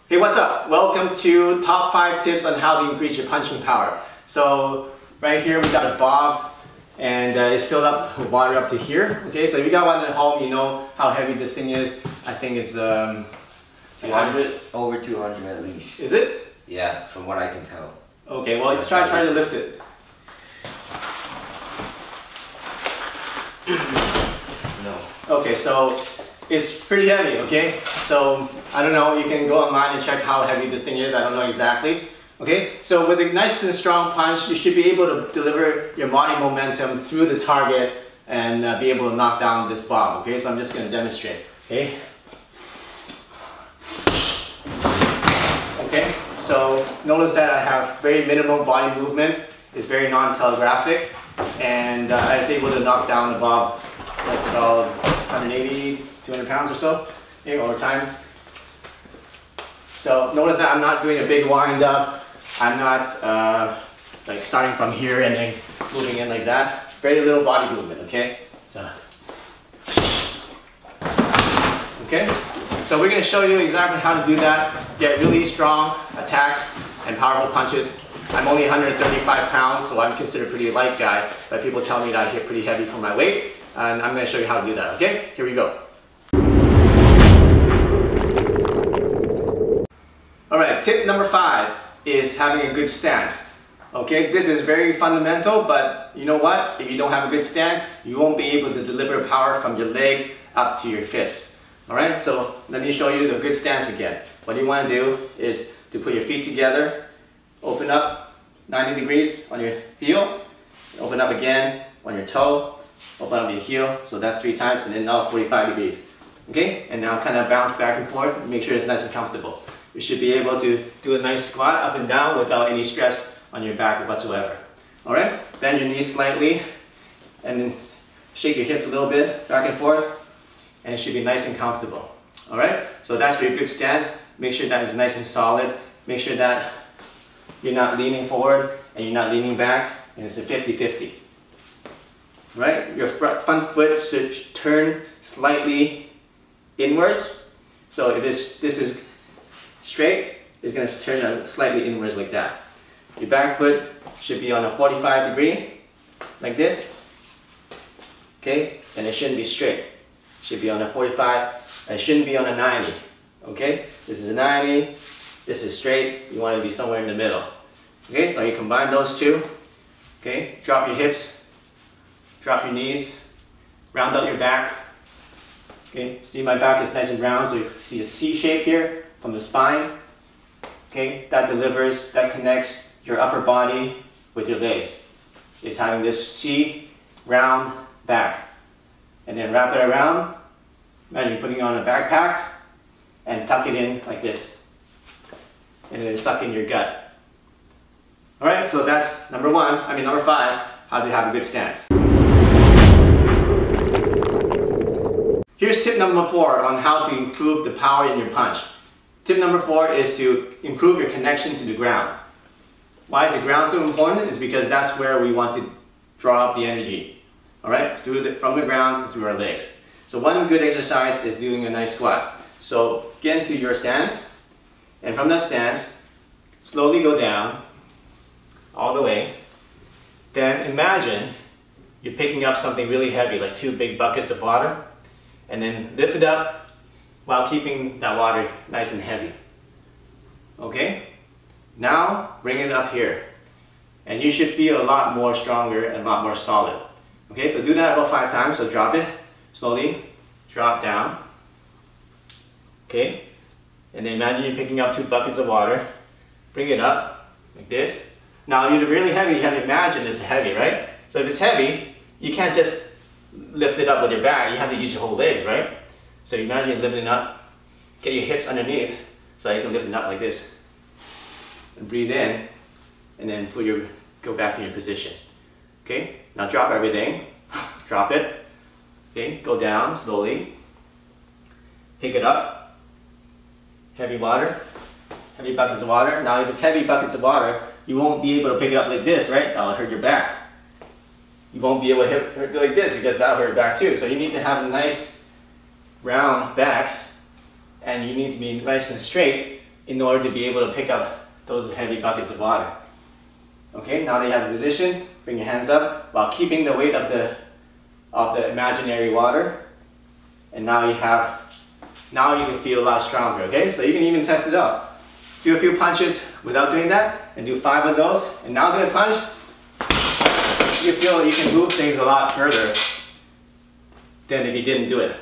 Hey, what's up? Welcome to top 5 tips on how to increase your punching power. So right here we got a bob and it's filled up with water up to here. Okay, so if you got one at home, you know how heavy this thing is. I think it's 200, over 200 at least. Is it? Yeah, from what I can tell. Okay, well try to lift it. No. Okay, so it's pretty heavy, okay? So, I don't know, you can go online and check how heavy this thing is, I don't know exactly. Okay, so with a nice and strong punch, you should be able to deliver your body momentum through the target and be able to knock down this bob, okay? So I'm just going to demonstrate, okay? Okay, so notice that I have very minimal body movement, it's very non-telegraphic, and I was able to knock down the bob. That's about 180, 200 pounds or so, okay, over time. So notice that I'm not doing a big wind up. I'm not like starting from here and then moving in like that. Very little body movement, okay? So, okay? So we're going to show you exactly how to do that. Get really strong attacks and powerful punches. I'm only 135 pounds, so I'm considered a pretty light guy, but people tell me that I hit pretty heavy for my weight, and I'm going to show you how to do that, okay? Here we go. Alright, tip number 5 is having a good stance. Okay, this is very fundamental, but you know what? If you don't have a good stance, you won't be able to deliver power from your legs up to your fists. Alright, so let me show you the good stance again. What you want to do is to put your feet together, open up 90 degrees on your heel, open up again on your toe, open up your heel, so that's 3 times, and then now 45 degrees. Okay, and now kind of bounce back and forth, make sure it's nice and comfortable. You should be able to do a nice squat up and down without any stress on your back whatsoever. Alright, bend your knees slightly, and then shake your hips a little bit, back and forth, and it should be nice and comfortable. Alright, so that's your good stance. Make sure that is nice and solid. Make sure that you're not leaning forward and you're not leaning back, and it's a 50-50. Right? Your front foot should turn slightly inwards. So if this is straight, it's going to turn slightly inwards like that. Your back foot should be on a 45 degree, like this. Okay? And it shouldn't be straight. It should be on a 45, and it shouldn't be on a 90. Okay? This is a 90, this is straight, you want to be somewhere in the middle. Okay, so you combine those two. Okay, drop your hips, drop your knees, round out your back. Okay, see my back is nice and round, so you see a C shape here from the spine. Okay, that delivers, that connects your upper body with your legs. It's having this C round back. And then wrap it around. Imagine you're putting on a backpack and tuck it in like this. And then suck in your gut. Alright, so that's number 5, how to have a good stance. Here's tip number 4 on how to improve the power in your punch. Tip number 4 is to improve your connection to the ground. Why is the ground so important? It's because that's where we want to draw up the energy. Alright, from the ground through our legs. So one good exercise is doing a nice squat. So get into your stance, and from that stance, slowly go down, all the way. Then imagine you're picking up something really heavy, like 2 big buckets of water, and then lift it up while keeping that water nice and heavy. Okay? Now bring it up here, and you should feel a lot more stronger and a lot more solid. Okay, so do that about 5 times, so drop it, slowly, drop down. Okay, and then imagine you're picking up 2 buckets of water, bring it up, like this. Now if you're really heavy, you have to imagine it's heavy, right? So if it's heavy, you can't just lift it up with your back, you have to use your whole legs, right? So imagine you're lifting it up, get your hips underneath, so you can lift it up like this. And breathe in, and then go back in your position. Okay, now drop everything, drop it, okay, go down slowly, pick it up, heavy water, heavy buckets of water. Now if it's heavy buckets of water, you won't be able to pick it up like this, right? That'll hurt your back. You won't be able to hit it like this because that'll hurt your back too. So you need to have a nice round back, and you need to be nice and straight in order to be able to pick up those heavy buckets of water. Okay, now that you have a position, bring your hands up while keeping the weight of the imaginary water. And now you can feel a lot stronger, okay? So you can even test it out. Do a few punches without doing that, and do 5 of those. And now do a punch. You feel you can move things a lot further than if you didn't do it.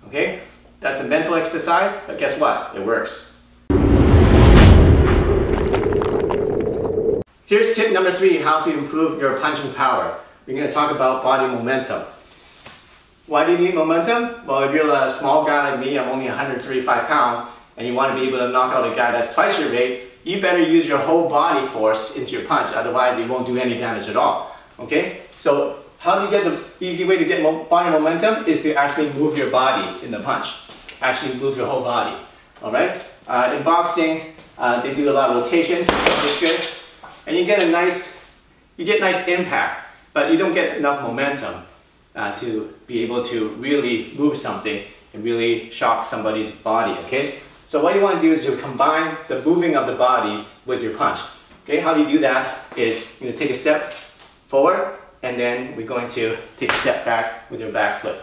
Okay? That's a mental exercise, but guess what? It works. Here's tip number 3, how to improve your punching power. We're going to talk about body momentum. Why do you need momentum? Well, if you're a small guy like me, I'm only 135 pounds, and you want to be able to knock out a guy that's twice your weight, you better use your whole body force into your punch, otherwise it won't do any damage at all. Okay? So how do you get the easy way to get body momentum is to actually move your body in the punch. Actually move your whole body. Alright? In boxing, they do a lot of rotation, which is good. And you get nice impact, but you don't get enough momentum to be able to really move something and really shock somebody's body, okay? So what you want to do is you combine the moving of the body with your punch. Okay, how do you do that is you're going to take a step forward, and then we're going to take a step back with your back foot.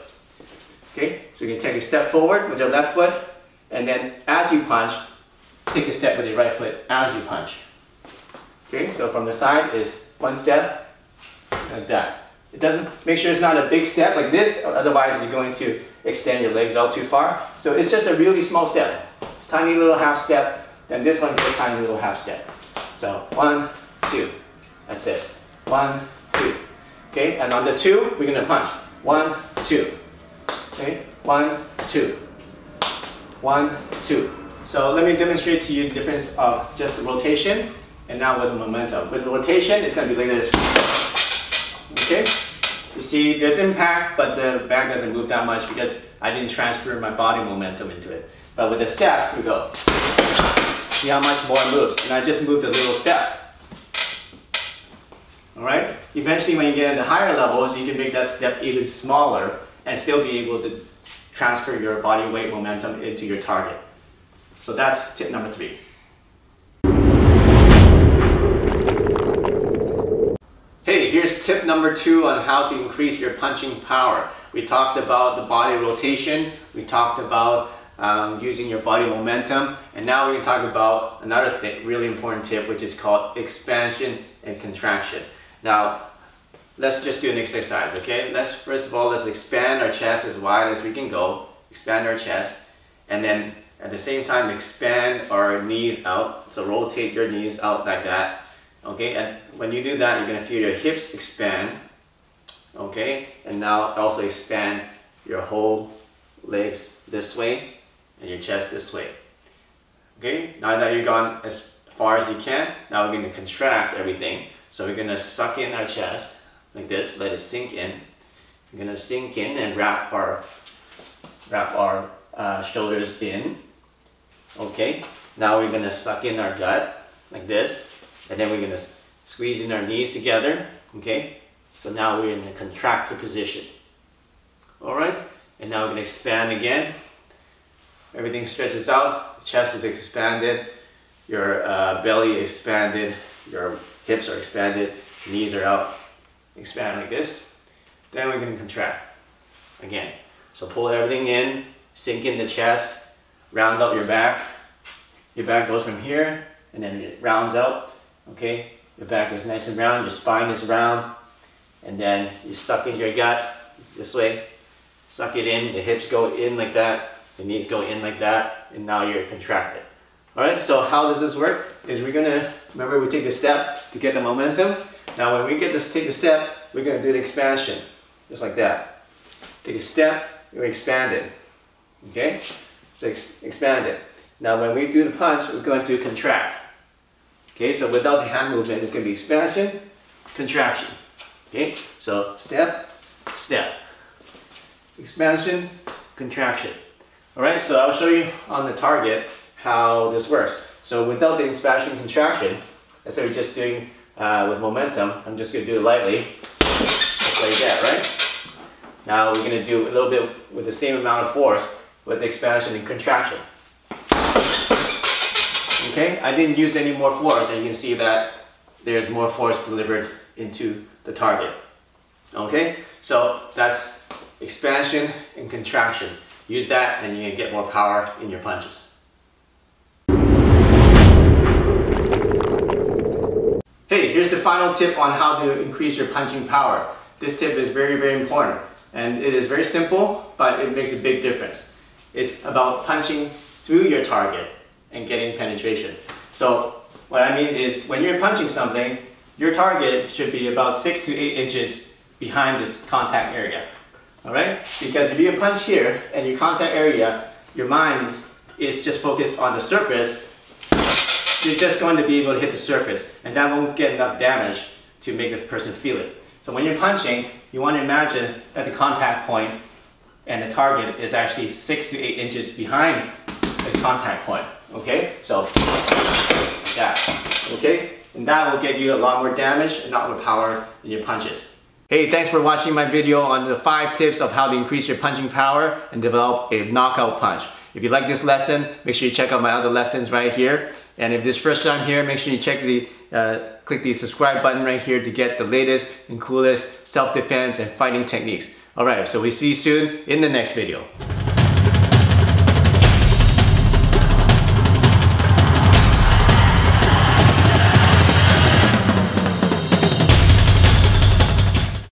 Okay, so you can take a step forward with your left foot, and then as you punch, take a step with your right foot as you punch. Okay, so from the side is 1 step, like that. It doesn't, make sure it's not a big step like this, otherwise you're going to extend your legs out too far. So it's just a really small step. Tiny little half step, then this one goes tiny little half step. So 1, 2, that's it. 1, 2. Okay, and on the 2, we're gonna punch. 1, 2. Okay, 1, 2. 1, 2. So let me demonstrate to you the difference of just the rotation and now with the momentum. With the rotation, it's gonna be like this. Okay, you see there's impact, but the bag doesn't move that much because I didn't transfer my body momentum into it. But with the step, we go. See how much more it moves, and I just moved a little step. Alright, eventually when you get into higher levels, you can make that step even smaller and still be able to transfer your body weight momentum into your target. So that's tip number 3. Hey, here's tip number 2 on how to increase your punching power. We talked about the body rotation, we talked about using your body momentum, and now we're going to talk about another really important tip, which is called expansion and contraction. Now, let's just do an exercise, okay? First of all, let's expand our chest as wide as we can go, expand our chest, and then at the same time expand our knees out, so rotate your knees out like that. Okay, and when you do that, you're going to feel your hips expand, okay, and now also expand your whole legs this way and your chest this way. Okay, now that you've gone as far as you can, now we're going to contract everything. So we're going to suck in our chest like this, let it sink in. We're going to sink in and wrap our shoulders in. Okay, now we're going to suck in our gut like this. And then we're going to squeeze in our knees together, okay? So now we're in a contracted position. Alright, and now we're going to expand again. Everything stretches out, the chest is expanded, your belly is expanded, your hips are expanded, knees are out. Expand like this. Then we're going to contract again. So pull everything in, sink in the chest, round out your back. Your back goes from here, and then it rounds out. Okay, your back is nice and round, your spine is round, and then you suck in your gut this way, suck it in, the hips go in like that, the knees go in like that, and now you're contracted. Alright, so how does this work? Is we're going to, remember we take the step to get the momentum. Now when we take the step, we're going to do the expansion, just like that. Take a step, we expand it. Okay, so expand it. Now when we do the punch, we're going to contract. Okay, so without the hand movement, it's going to be expansion, contraction. Okay, so step, step, expansion, contraction. Alright, so I'll show you on the target how this works. So without the expansion, contraction, let's say we're just doing with momentum, I'm just going to do it lightly, just like that, right? Now we're going to do a little bit with the same amount of force with expansion and contraction. Okay, I didn't use any more force, and you can see that there's more force delivered into the target. Okay, so that's expansion and contraction. Use that and you can get more power in your punches. Hey, here's the final tip on how to increase your punching power. This tip is very, very important, and it is very simple, but it makes a big difference. It's about punching through your target and getting penetration. So what I mean is, when you're punching something, your target should be about 6 to 8 inches behind this contact area. Alright? Because if you punch here and your contact area, your mind is just focused on the surface, you're just going to be able to hit the surface, and that won't get enough damage to make the person feel it. So when you're punching, you want to imagine that the contact point and the target is actually 6 to 8 inches behind the contact point. Okay? So, like that. Okay? And that will get you a lot more damage and a lot more power in your punches. Hey, thanks for watching my video on the 5 tips of how to increase your punching power and develop a knockout punch. If you like this lesson, make sure you check out my other lessons right here. And if this is first time here, make sure you click the subscribe button right here to get the latest and coolest self-defense and fighting techniques. Alright, so we see you soon in the next video.